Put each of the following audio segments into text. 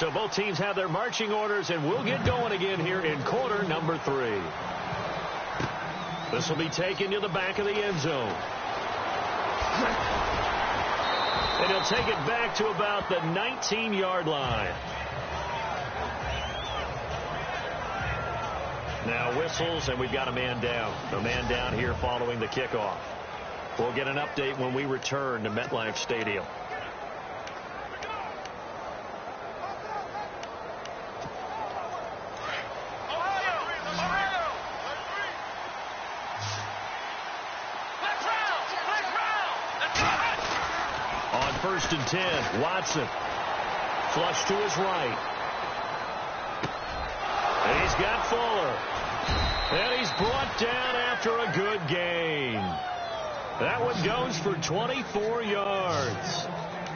So both teams have their marching orders, and we'll get going again here in quarter number 3. This will be taken to the back of the end zone. And he'll take it back to about the 19-yard line. Now whistles, and we've got a man down. A man down here following the kickoff. We'll get an update when we return to MetLife Stadium. On 1st and 10, Watson. Flush to his right. And he's got Fuller. And he's brought down after a good gain. That one goes for 24 yards.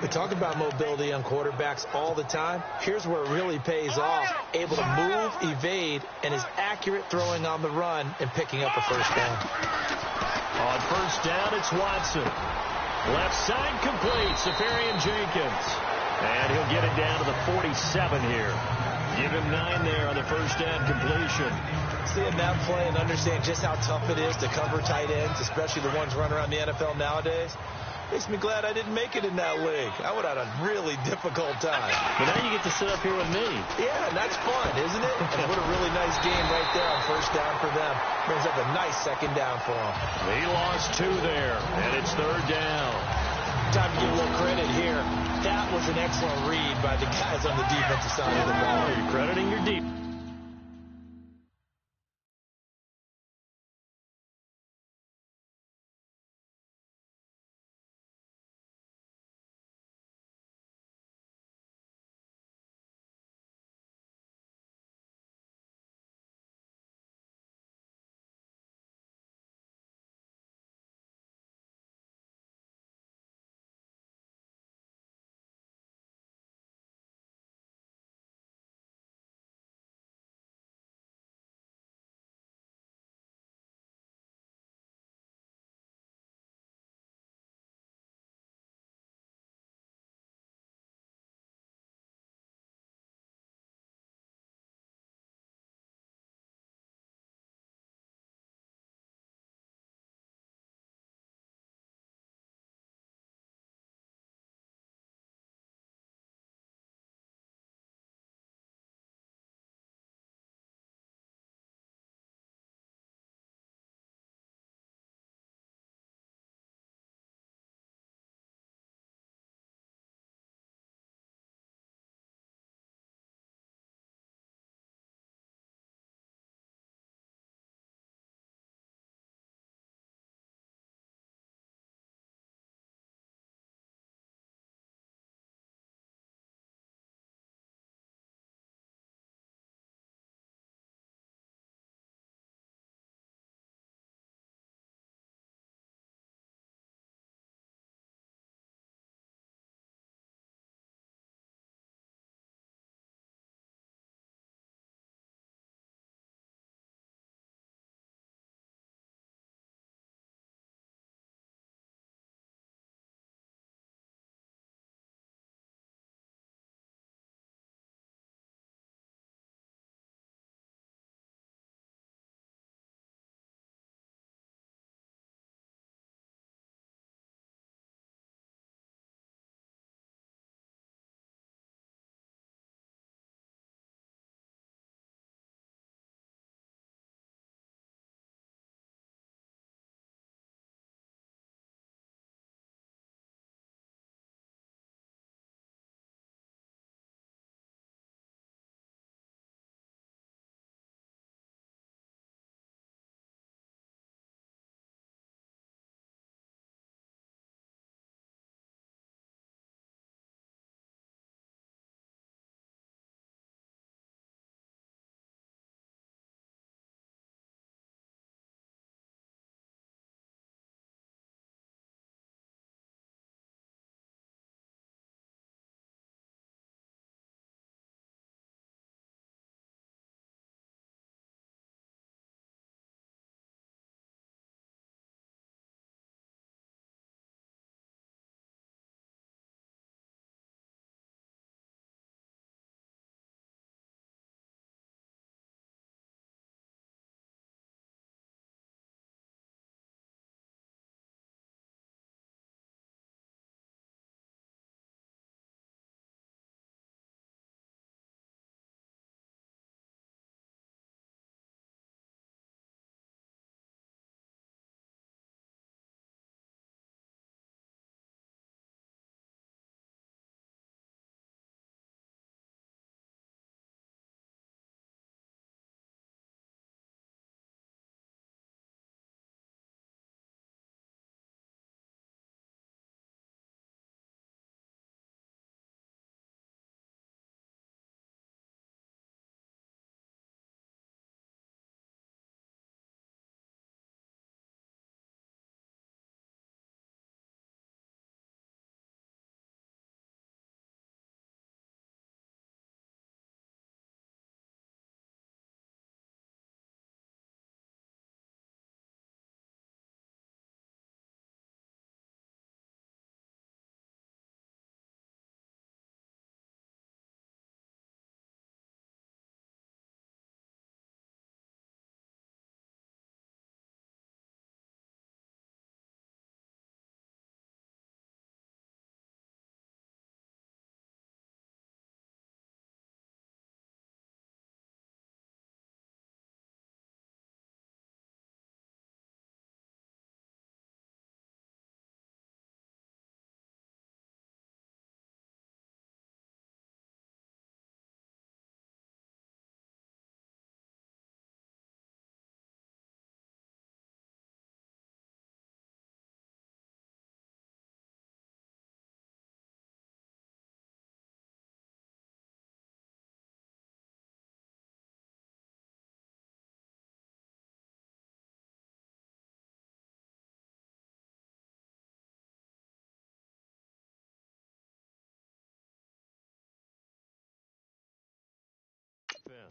We talk about mobility on quarterbacks all the time. Here's where it really pays off. Able to move, evade, and is accurate throwing on the run and picking up a first down. On 1st down, it's Watson. Left side complete, Safarian Jenkins. And he'll get it down to the 47 here. Give him 9 there on the 1st down completion. Seeing that play and understand just how tough it is to cover tight ends, especially the ones running around the NFL nowadays, makes me glad I didn't make it in that league. I would have had a really difficult time. But now you get to sit up here with me. Yeah, and that's fun, isn't it? And what a really nice game right there on 1st down for them. Brings up a nice 2nd down for them. He lost 2 there, and it's 3rd down. Time to give a little credit here. That was an excellent read by the guys on the defensive side of the ball. You're crediting your deep.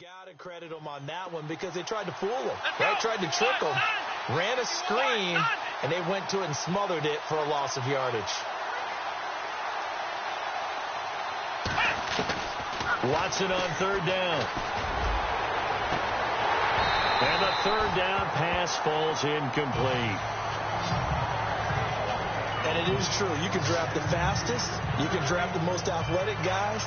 Gotta credit them on that one because they tried to fool him. Right? Tried to trick him. Ran a screen, and they went to it and smothered it for a loss of yardage. Watson on third down. And the third down pass falls incomplete. And it is true. You can draft the fastest. You can draft the most athletic guys.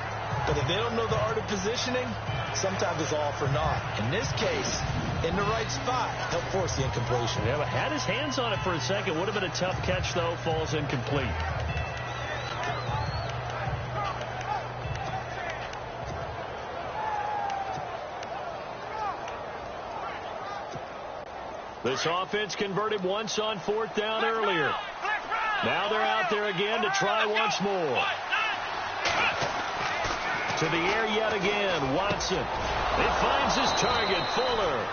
But if they don't know the art of positioning, sometimes it's all for naught. In this case, in the right spot, helped force the incompletion. Yeah, but had his hands on it for a second. Would have been a tough catch, though. Falls incomplete. This offense converted once on fourth down earlier. Now they're out there again to try once more. To the air yet again, Watson. It finds his target, Fuller.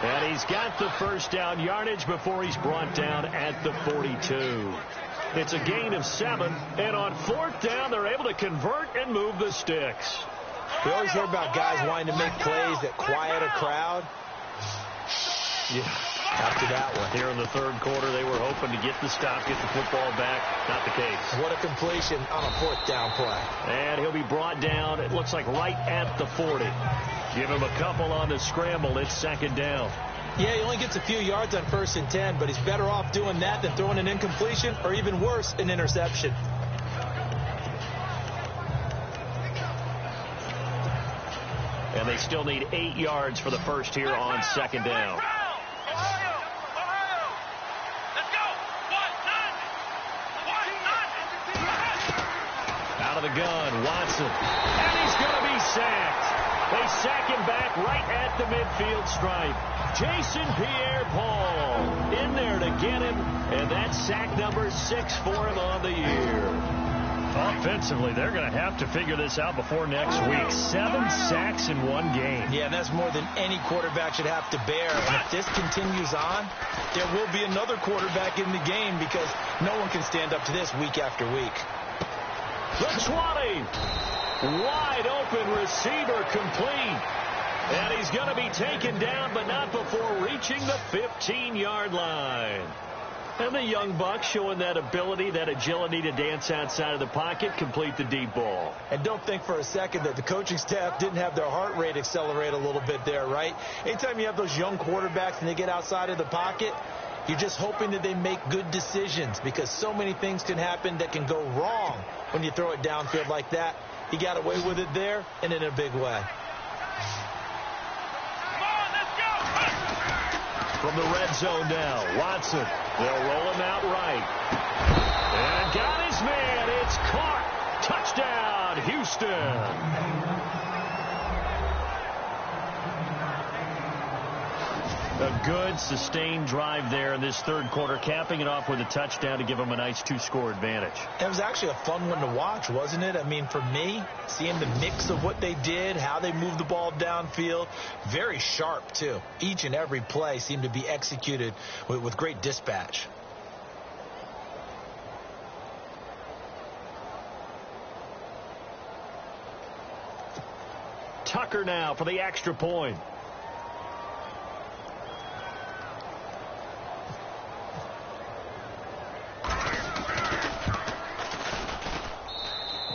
And he's got the first down yardage before he's brought down at the 42. It's a gain of 7, and on fourth down, they're able to convert and move the sticks. We always hear about guys wanting to make plays that quiet a crowd. Yeah, after that one. Here in the third quarter, they were hoping to get the stop, get the football back. Not the case. What a completion on a fourth down play. And he'll be brought down, it looks like right at the 40. Give him a couple on the scramble. It's second down. Yeah, he only gets a few yards on 1st and 10, but he's better off doing that than throwing an incompletion or even worse, an interception. And they still need 8 yards for the first here on second down. Out of the gun, Watson. And he's going to be sacked. They sack him back right at the midfield stripe. Jason Pierre-Paul in there to get him. And that's sack number 6 for him on the year. Offensively, they're going to have to figure this out before next week. 7 sacks in one game. Yeah, and that's more than any quarterback should have to bear. And if this continues on, there will be another quarterback in the game because no one can stand up to this week after week. The 20. Wide open receiver complete. And he's going to be taken down, but not before reaching the 15-yard line. And the young buck showing that ability, that agility to dance outside of the pocket, complete the deep ball. And don't think for a second that the coaching staff didn't have their heart rate accelerate a little bit there, right? Anytime you have those young quarterbacks and they get outside of the pocket, you're just hoping that they make good decisions because so many things can happen that can go wrong when you throw it downfield like that. He got away with it there and in a big way. From the red zone now, Watson. They'll roll him out right. And got his man. It's caught. Touchdown, Houston. A good, sustained drive there in this third quarter, capping it off with a touchdown to give them a nice 2-score advantage. It was actually a fun one to watch, wasn't it? I mean, for me, seeing the mix of what they did, how they moved the ball downfield, very sharp, too. Each and every play seemed to be executed with great dispatch. Tucker now for the extra point.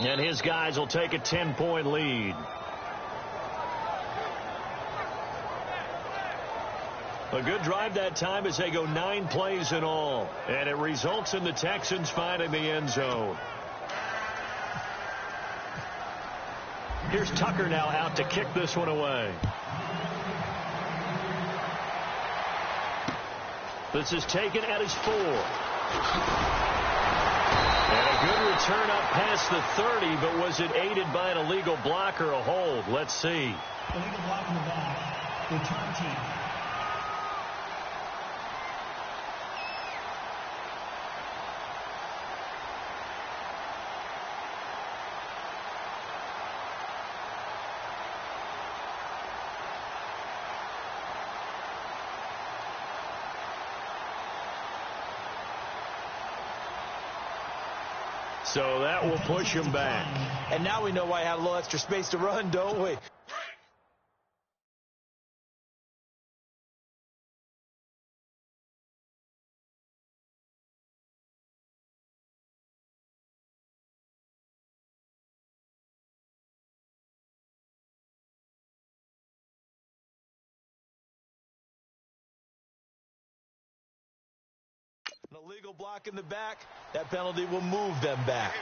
And his guys will take a 10-point lead. A good drive that time as they go 9 plays in all. And it results in the Texans finding the end zone. Here's Tucker now out to kick this one away. This is taken at his 4. And a good return up past the 30, but was it aided by an illegal block or a hold? Let's see. Illegal block in the back. Return team. So that will push him back. And now we know why I had a little extra space to run, don't we? illegal block in the back, that penalty will move them back.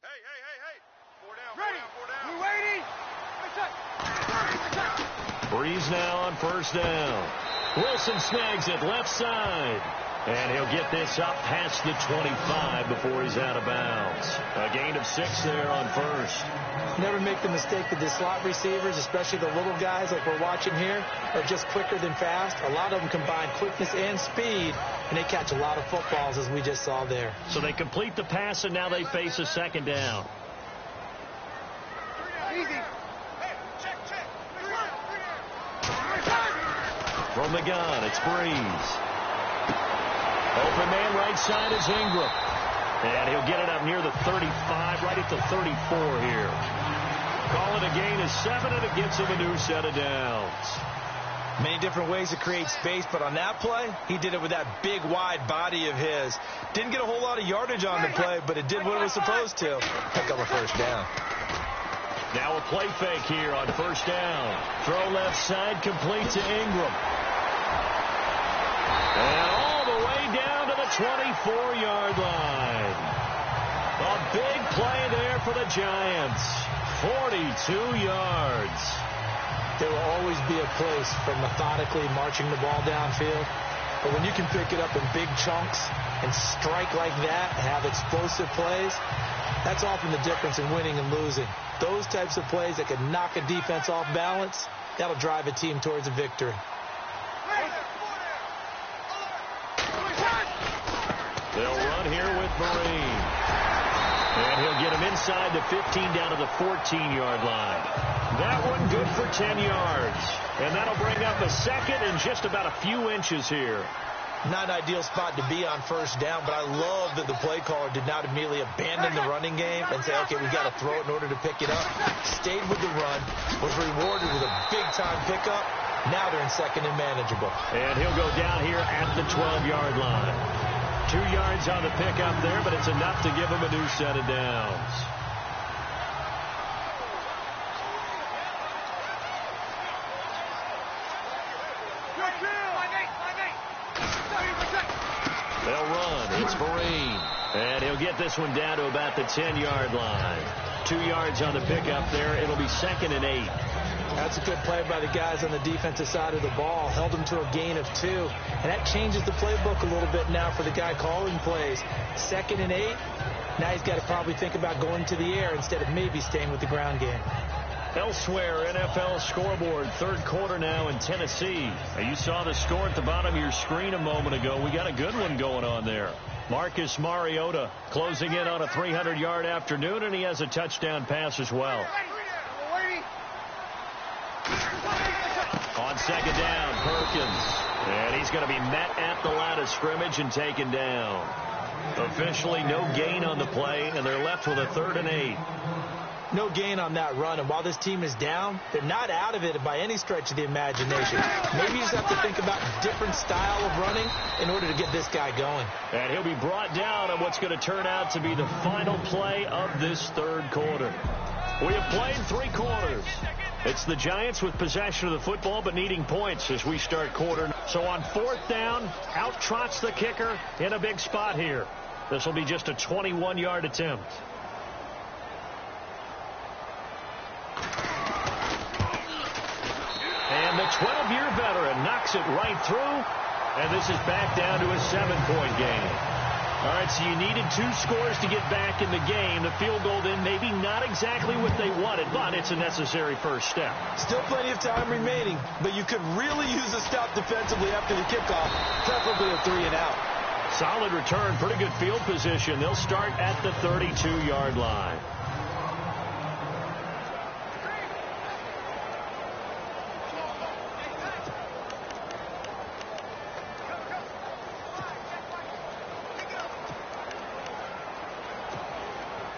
Hey. 4 down, ready. 4 down. We're waiting. Breeze now on first down. Wilson snags it left side. And he'll get this up past the 25 before he's out of bounds. A gain of 6 there on first. Never make the mistake that the slot receivers, especially the little guys like we're watching here, are just quicker than fast. A lot of them combine quickness and speed, and they catch a lot of footballs, as we just saw there. So they complete the pass, and now they face a second down. Easy. Check. From the gun, it's Breeze. Open man right side is Ingram. And he'll get it up near the 35, right at the 34 here. Call it a gain of 7, and it gets him a new set of downs. Many different ways to create space, but on that play, he did it with that big, wide body of his. Didn't get a whole lot of yardage on the play, but it did what it was supposed to. Pick up a first down. Now a play fake here on first down. Throw left side, complete to Ingram. And all the way down to the 24-yard line. A big play there for the Giants. 42 yards. There will always be a place for methodically marching the ball downfield. But when you can pick it up in big chunks and strike like that and have explosive plays, that's often the difference in winning and losing. Those types of plays that can knock a defense off balance, that'll drive a team towards a victory. They'll run here with Marine. And he'll get him inside the 15 down to the 14-yard line. That one good for 10 yards. And that'll bring up a second and just about a few inches here. Not an ideal spot to be on first down, but I love that the play caller did not immediately abandon the running game and say, okay, we've got to throw it in order to pick it up. Stayed with the run, was rewarded with a big-time pickup. Now they're in second and manageable. And he'll go down here at the 12-yard line. 2 yards on the pickup there, but it's enough to give him a new set of downs. They'll run. It's Marine. And he'll get this one down to about the 10-yard line. 2 yards on the pickup there. It'll be second and 8. That's a good play by the guys on the defensive side of the ball. Held them to a gain of 2. And that changes the playbook a little bit now for the guy calling plays. Second and 8. Now he's got to probably think about going to the air instead of maybe staying with the ground game. Elsewhere, NFL scoreboard, third quarter now in Tennessee. Now, you saw the score at the bottom of your screen a moment ago. We got a good one going on there. Marcus Mariota closing in on a 300-yard afternoon, and he has a touchdown pass as well. On second down, Perkins. And he's going to be met at the line of scrimmage and taken down. Officially no gain on the play, and they're left with a 3rd and 8. No gain on that run, and while this team is down, they're not out of it by any stretch of the imagination. Maybe you just have to think about a different style of running in order to get this guy going. And he'll be brought down on what's going to turn out to be the final play of this third quarter. We have played 3 quarters. It's the Giants with possession of the football but needing points as we start quarter. So on 4th down, out trots the kicker in a big spot here. This will be just a 21-yard attempt. And the 12-year veteran knocks it right through. And this is back down to a 7-point game. All right, so you needed 2 scores to get back in the game. The field goal then maybe not exactly what they wanted, but it's a necessary first step. Still plenty of time remaining, but you could really use a stop defensively after the kickoff, preferably a 3-and-out. Solid return, pretty good field position. They'll start at the 32-yard line.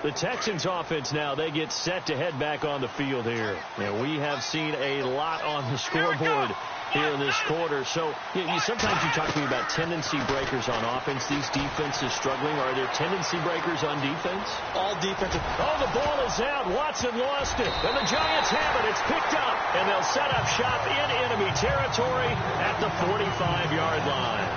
The Texans offense now, they get set to head back on the field here. We have seen a lot on the scoreboard here in this quarter. So sometimes you talk to me about tendency breakers on offense. These defenses struggling. Are there tendency breakers on defense? All defensive. Oh, the ball is out. Watson lost it. And the Giants have it. It's picked up. And they'll set up shop in enemy territory at the 45-yard line.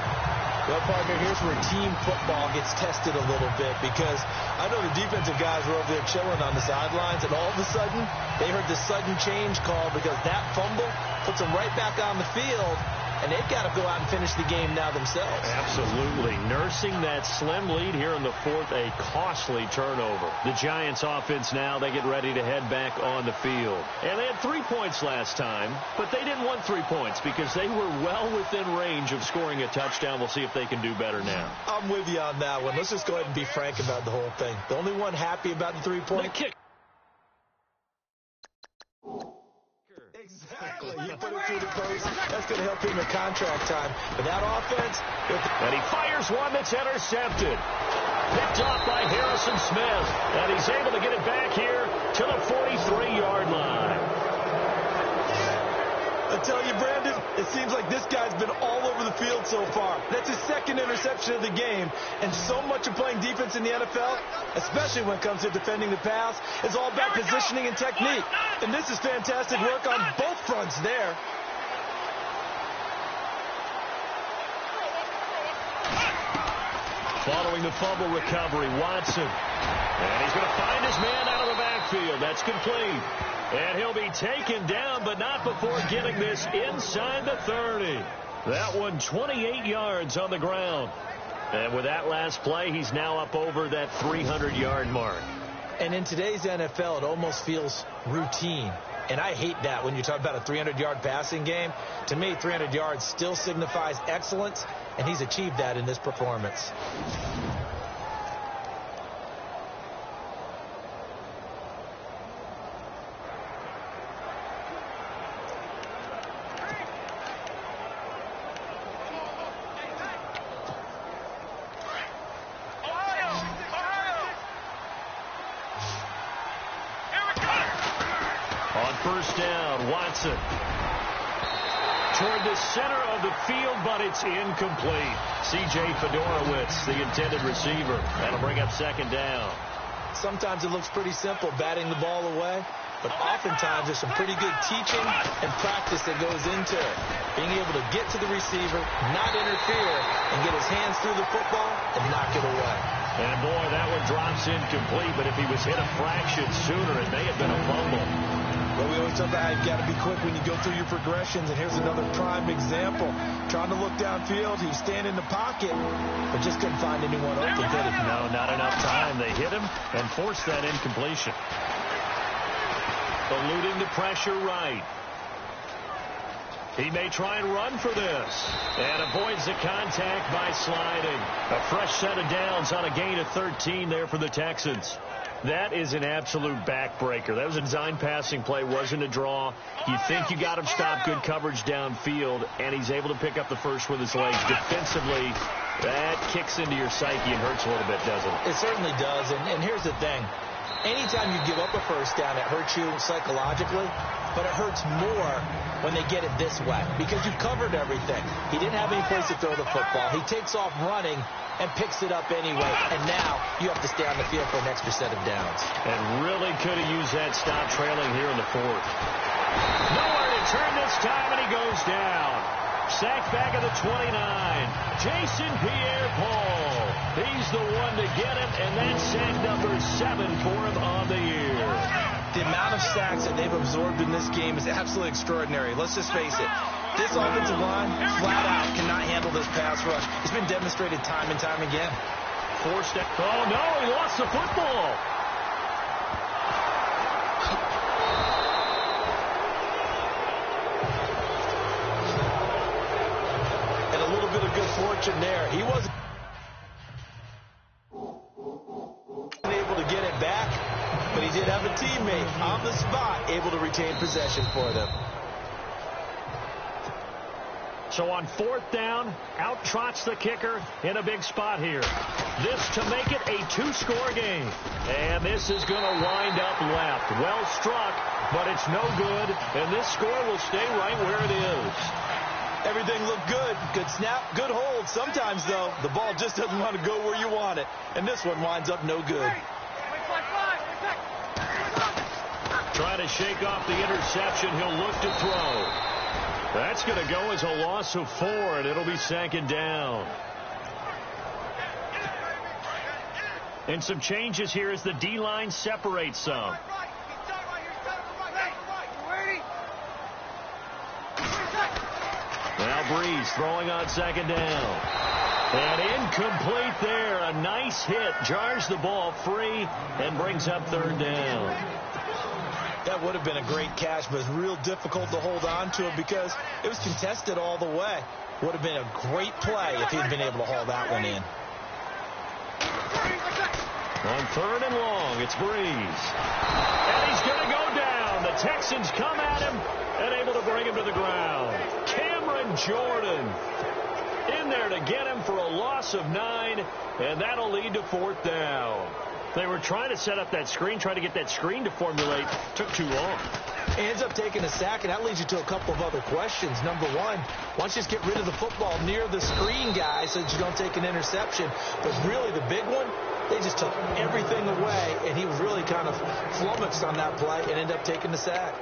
Well, partner, here's where team football gets tested a little bit, because I know the defensive guys were over there chilling on the sidelines, and all of a sudden, they heard the sudden change call because that fumble puts them right back on the field, and they've got to go out and finish the game now themselves. Absolutely. Nursing that slim lead here in the fourth, a costly turnover. The Giants offense now, they get ready to head back on the field. And they had 3 points last time, but they didn't want 3 points because they were well within range of scoring a touchdown. We'll see if they can do better now. I'm with you on that one. Let's just go ahead and be frank about the whole thing. The only one happy about the 3-point kick. Exactly. You put it through the post. That's going to help him in contract time. But that offense. And he fires one that's intercepted. Picked off by Harrison Smith. And he's able to get it back here to the 43-yard line. I tell you, Brandon, it seems like this guy's been all over the field so far. That's his second interception of the game. And so much of playing defense in the NFL, especially when it comes to defending the pass, is all about positioning and technique. And this is fantastic work on both fronts there. Following the fumble recovery, Watson. And he's going to find his man out of the backfield. That's complete. And he'll be taken down, but not before getting this inside the 30. That one 28 yards on the ground. And with that last play, he's now up over that 300-yard mark. And in today's NFL, it almost feels routine. And I hate that when you talk about a 300-yard passing game. To me, 300 yards still signifies excellence, and he's achieved that in this performance. First down, Watson. Toward the center of the field, but it's incomplete. C.J. Fedorowicz, the intended receiver. That'll bring up second down. Sometimes it looks pretty simple, batting the ball away. But oftentimes there's some pretty good teaching and practice that goes into it. Being able to get to the receiver, not interfere, and get his hands through the football and knock it away. And, boy, that one drops incomplete. But if he was hit a fraction sooner, it may have been a fumble. Well, we always talk about how you've got to be quick when you go through your progressions, and here's another prime example. Trying to look downfield, he was standing in the pocket, but just couldn't find anyone open, did he? No, not enough time. They hit him and forced that incompletion. Eluding the pressure right. He may try and run for this, and avoids the contact by sliding. A fresh set of downs on a gain of 13 there for the Texans. That is an absolute backbreaker. That was a design passing play, wasn't a draw. You think you got him stopped, good coverage downfield, and he's able to pick up the first with his legs. Defensively, that kicks into your psyche and hurts a little bit, doesn't it? It certainly does, and here's the thing. Anytime you give up a first down, it hurts you psychologically, but it hurts more when they get it this way because you've covered everything. He didn't have any place to throw the football. He takes off running and picks it up anyway, and now you have to stay on the field for an extra set of downs. And really could have used that stop trailing here in the fourth. Nowhere to turn this time, and he goes down. Sacked back at the 29. Jason Pierre-Paul. He's the one to get it, and that's sack number 7 for him on the year. The amount of sacks that they've absorbed in this game is absolutely extraordinary. Let's just face it. This offensive line, flat out, cannot handle this pass rush. It's been demonstrated time and time again. Forced it. Oh, no, he lost the football. And a little bit of good fortune there. He wasn't able to get it back, but he did have a teammate on the spot able to retain possession for them. So on 4th down, out trots the kicker in a big spot here. This to make it a 2-score game. And this is going to wind up left. Well struck, but it's no good. And this score will stay right where it is. Everything looked good. Good snap, good hold. Sometimes, though, the ball just doesn't want to go where you want it. And this one winds up no good. Trying to shake off the interception. He'll look to throw. That's going to go as a loss of 4, and it'll be 2nd down. And some changes here as the D-line separates some. Now Breeze throwing on 2nd down. And incomplete there. A nice hit. Jars the ball free and brings up 3rd down. That would have been a great catch, but it's real difficult to hold on to it because it was contested all the way. Would have been a great play if he'd been able to haul that one in. On 3rd and long, it's Breeze. And he's going to go down. The Texans come at him and able to bring him to the ground. Cameron Jordan in there to get him for a loss of 9, and that'll lead to 4th down. They were trying to set up that screen, trying to get that screen to formulate. Took too long. He ends up taking a sack, and that leads you to a couple of other questions. Number one, why don't you just get rid of the football near the screen guy so that you don't take an interception? But really the big one, they just took everything away, and he was really kind of flummoxed on that play and ended up taking the sack.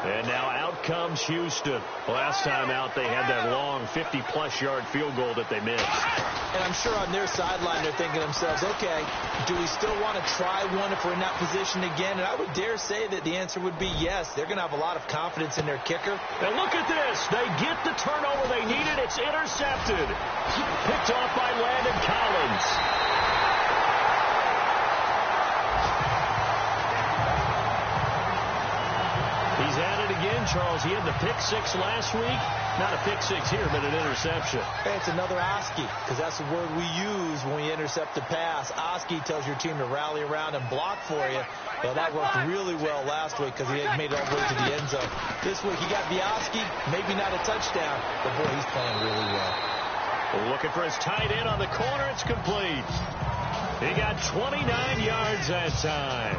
And now out comes Houston. Last time out, they had that long 50-plus yard field goal that they missed. And I'm sure on their sideline, they're thinking to themselves, okay, do we still want to try one if we're in that position again? And I would dare say that the answer would be yes. They're going to have a lot of confidence in their kicker. And look at this. They get the turnover they needed. It's intercepted. Picked off by Landon Collins. He's at it again, Charles. He had the pick 6 last week. Not a pick 6 here, but an interception. Hey, it's another Oski, because that's the word we use when we intercept a pass. Oski tells your team to rally around and block for you. Well, that worked really well last week because he had made it all the way to the end zone. This week he got the Oski, maybe not a touchdown, but boy, he's playing really well. Looking for his tight end on the corner. It's complete. He got 29 yards that time.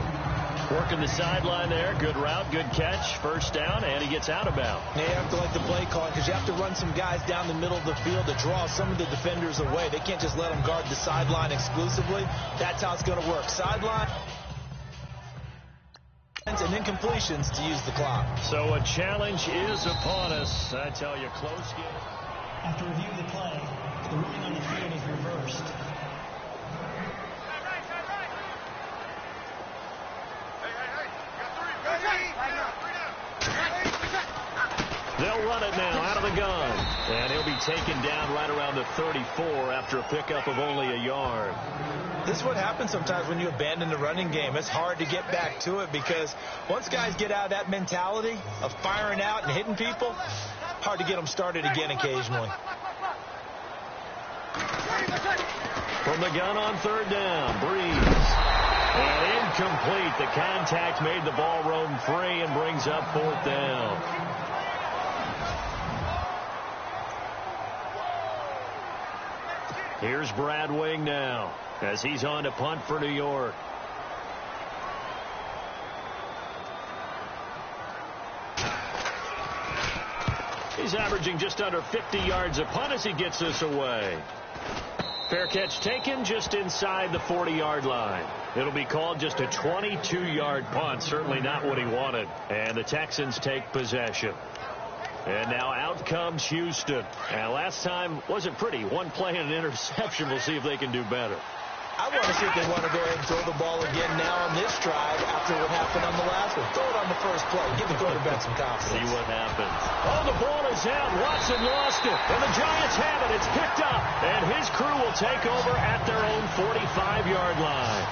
Working the sideline there. Good route, good catch. 1st down, and he gets out of bounds. You have to like the play calling because you have to run some guys down the middle of the field to draw some of the defenders away. They can't just let them guard the sideline exclusively. That's how it's going to work. Sideline and incompletions to use the clock. So a challenge is upon us. I tell you, close game. After reviewing the play, the ruling on the field is reversed. They'll run it now out of the gun. And he'll be taken down right around the 34 after a pickup of only a yard. This is what happens sometimes when you abandon the running game. It's hard to get back to it because once guys get out of that mentality of firing out and hitting people, hard to get them started again occasionally. From the gun on 3rd down, Breeze. And incomplete. The contact made the ball roam free and brings up 4th down. Here's Brad Wing now as he's on to punt for New York. He's averaging just under 50 yards a punt as he gets this away. Fair catch taken just inside the 40-yard line. It'll be called just a 22-yard punt. Certainly not what he wanted. And the Texans take possession. And now out comes Houston. And last time wasn't pretty. One play and an interception. We'll see if they can do better. I want to see if they want to go ahead and throw the ball again now on this drive after what happened on the last one. Throw it on the first play. Give the quarterback some confidence. See what happens. Oh, the ball is out. Watson lost it. And the Giants have it. It's picked up. And his crew will take over at their own 45-yard line.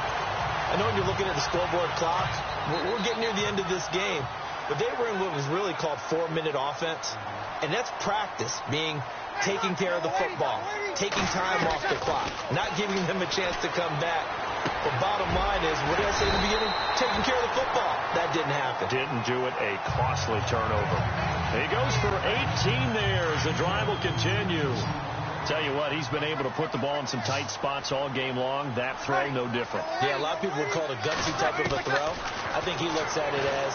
I know when you're looking at the scoreboard clock, we're getting near the end of this game. But they were in what was really called 4-minute offense. And that's practice, meaning taking care of the football, taking time off the clock, not giving them a chance to come back. The bottom line is, what did I say in the beginning? Taking care of the football. That didn't happen. Didn't do it. A costly turnover. He goes for number 18 there as the drive will continue. Tell you what, he's been able to put the ball in some tight spots all game long. That throw, no different. Yeah, a lot of people would call it a gutsy type of a throw. I think he looks at it as,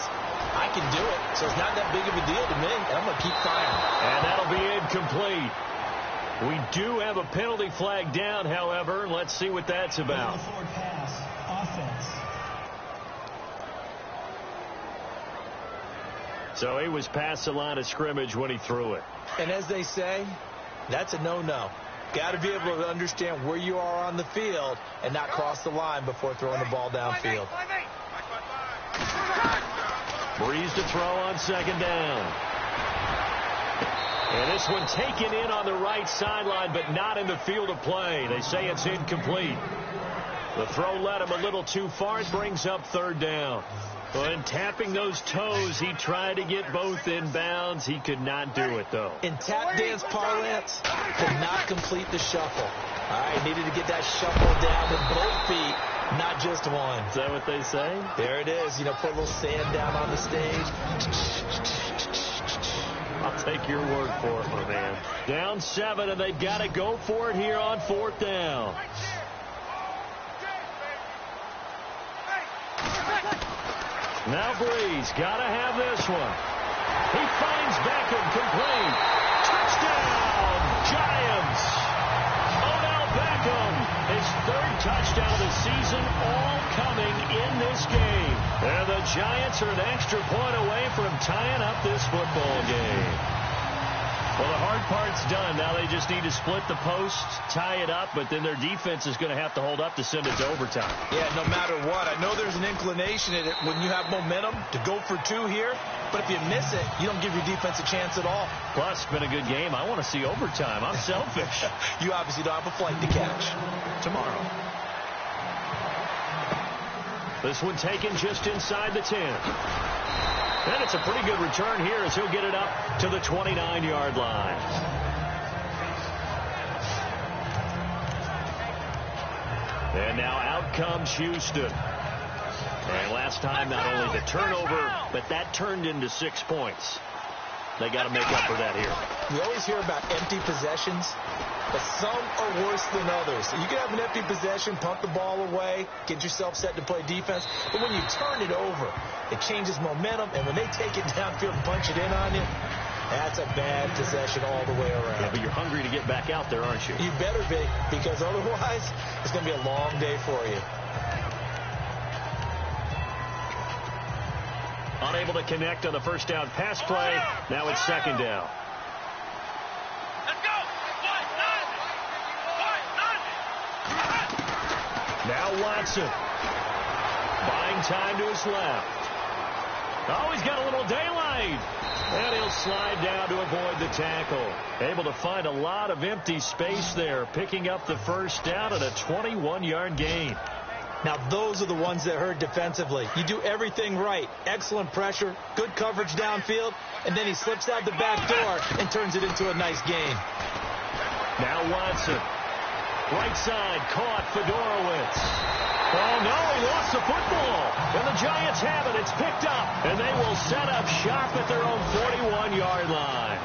I can do it, so it's not that big of a deal to me, and I'm going to keep firing. And that'll be incomplete. We do have a penalty flag down, however. Let's see what that's about. Forward pass, offense. So he was past the line of scrimmage when he threw it. And as they say, that's a no-no. Got to be able to understand where you are on the field and not cross the line before throwing the ball downfield. Breeze to throw on second down. And this one taken in on the right sideline, but not in the field of play. They say it's incomplete. The throw led him a little too far. It brings up third down. When tapping those toes, he tried to get both in bounds. He could not do it, though. In tap dance parlance, could not complete the shuffle. All right, needed to get that shuffle down with both feet, not just one. Is that what they say? There it is. You know, put a little sand down on the stage. I'll take your word for it, my man. Down 7, and they've got to go for it here on fourth down. Now Breeze, got to have this one. He finds Beckham, complete. Touchdown, Giants. Odell Beckham, his third touchdown of the season, all coming in this game. And the Giants are an extra point away from tying up this football game. Well, the hard part's done. Now they just need to split the post, tie it up, but then their defense is going to have to hold up to send it to overtime. Yeah, no matter what. I know there's an inclination in it when you have momentum to go for 2 here, but if you miss it, you don't give your defense a chance at all. Plus, it's been a good game. I want to see overtime. I'm selfish. You obviously don't have a flight to catch. Tomorrow. This one taken just inside the 10. And it's a pretty good return here as he'll get it up to the 29-yard line. And now out comes Houston. And last time, not only the turnover, but that turned into 6 points. They got to make up for that here. We always hear about empty possessions, but some are worse than others. You can have an empty possession, punt the ball away, get yourself set to play defense, but when you turn it over, it changes momentum, and when they take it downfield and punch it in on you, that's a bad possession all the way around. Yeah, but you're hungry to get back out there, aren't you? You better be, because otherwise, it's going to be a long day for you. Unable to connect on the first down pass play. Now it's second down. Let's go. Now Watson. Buying time to his left. Oh, he's got a little daylight. And he'll slide down to avoid the tackle. Able to find a lot of empty space there, picking up the first down at a 21-yard gain. Now, those are the ones that hurt defensively. You do everything right. Excellent pressure, good coverage downfield, and then he slips out the back door and turns it into a nice gain. Now Watson. Right side, caught Fedorowicz. Oh, no, he lost the football. And the Giants have it. It's picked up, and they will set up shop at their own 41-yard line.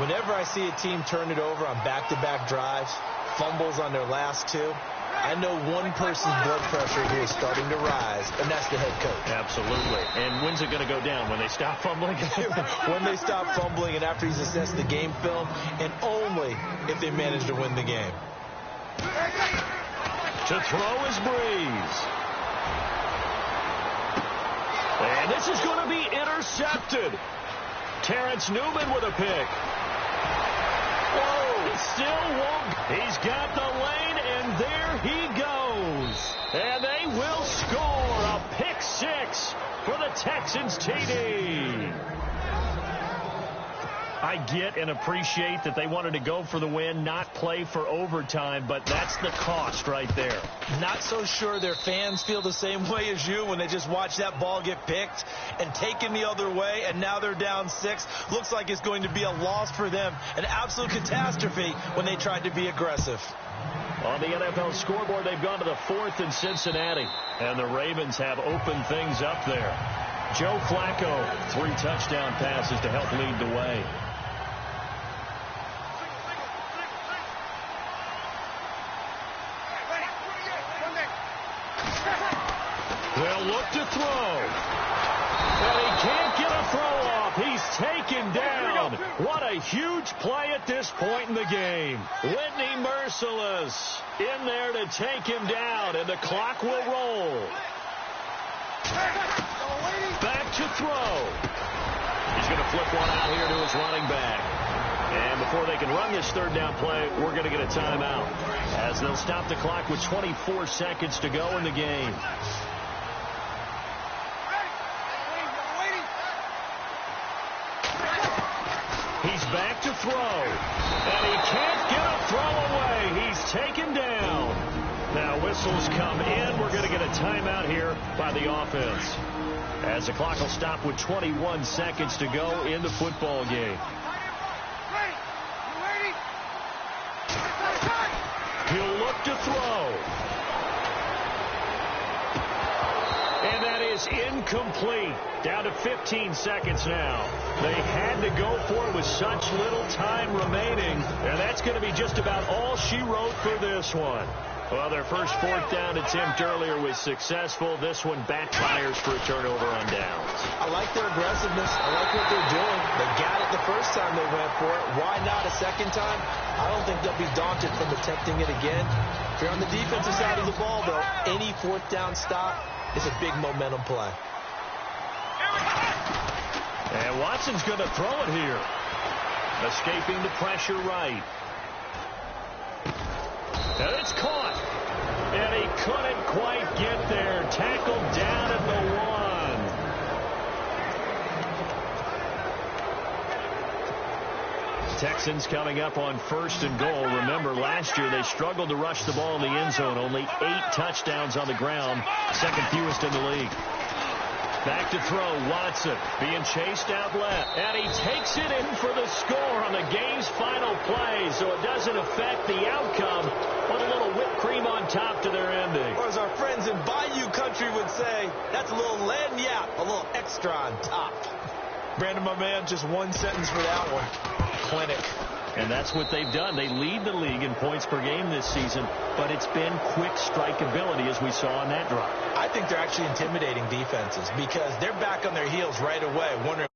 Whenever I see a team turn it over on back-to-back drives, fumbles on their last 2, I know one person's blood pressure who is starting to rise, and that's the head coach. Absolutely. And when's it going to go down? When they stop fumbling? When they stop fumbling and after he's assessed the game film, and only if they manage to win the game. To throw is Breeze. And this is going to be intercepted. Terrence Newman with a pick. Whoa, it still won't. He's got the lane, and there he goes. And they will score a pick 6 for the Texans TD. I get and appreciate that they wanted to go for the win, not play for overtime, but that's the cost right there. Not so sure their fans feel the same way as you when they just watch that ball get picked and taken the other way, and now they're down 6. Looks like it's going to be a loss for them, an absolute catastrophe when they tried to be aggressive. On the NFL scoreboard, they've gone to the 4th in Cincinnati, and the Ravens have opened things up there. Joe Flacco, 3 touchdown passes to help lead the way. throw. And he can't get a throw off. He's taken down. What a huge play at this point in the game. Whitney Merciless in there to take him down, and the clock will roll. Back to throw. He's going to flip one out here to his running back. And before they can run this third down play, we're going to get a timeout, as they'll stop the clock with 24 seconds to go in the game. He's back to throw, and he can't get a throw away. He's taken down. Now whistles come in. We're going to get a timeout here by the offense, as the clock will stop with 21 seconds to go in the football game. He'll look to throw. And that is incomplete. Down to 15 seconds now. They had to go for it with such little time remaining. And that's going to be just about all she wrote for this one. Well, their first fourth down attempt earlier was successful. This one backfires for a turnover on downs. I like their aggressiveness. I like what they're doing. They got it the first time they went for it. Why not a second time? I don't think they'll be daunted from attempting it again. If you're on the defensive side of the ball, though, any fourth down stop is a big momentum play. And Watson's going to throw it here. Escaping the pressure right. And it's caught. And he couldn't quite get there. Tackled down at the 1. Texans coming up on 1st and goal. Remember, last year they struggled to rush the ball in the end zone. Only 8 touchdowns on the ground. Second fewest in the league. Back to throw, Watson being chased out left. And he takes it in for the score on the game's final play, so it doesn't affect the outcome, but a little whipped cream on top to their ending. Or as our friends in Bayou country would say, that's a little lagniappe, a little extra on top. Brandon, my man, just one sentence for that one. Clinic. And that's what they've done. They lead the league in points per game this season, but it's been quick strike ability, as we saw on that drive. I think they're actually intimidating defenses because they're back on their heels right away, wondering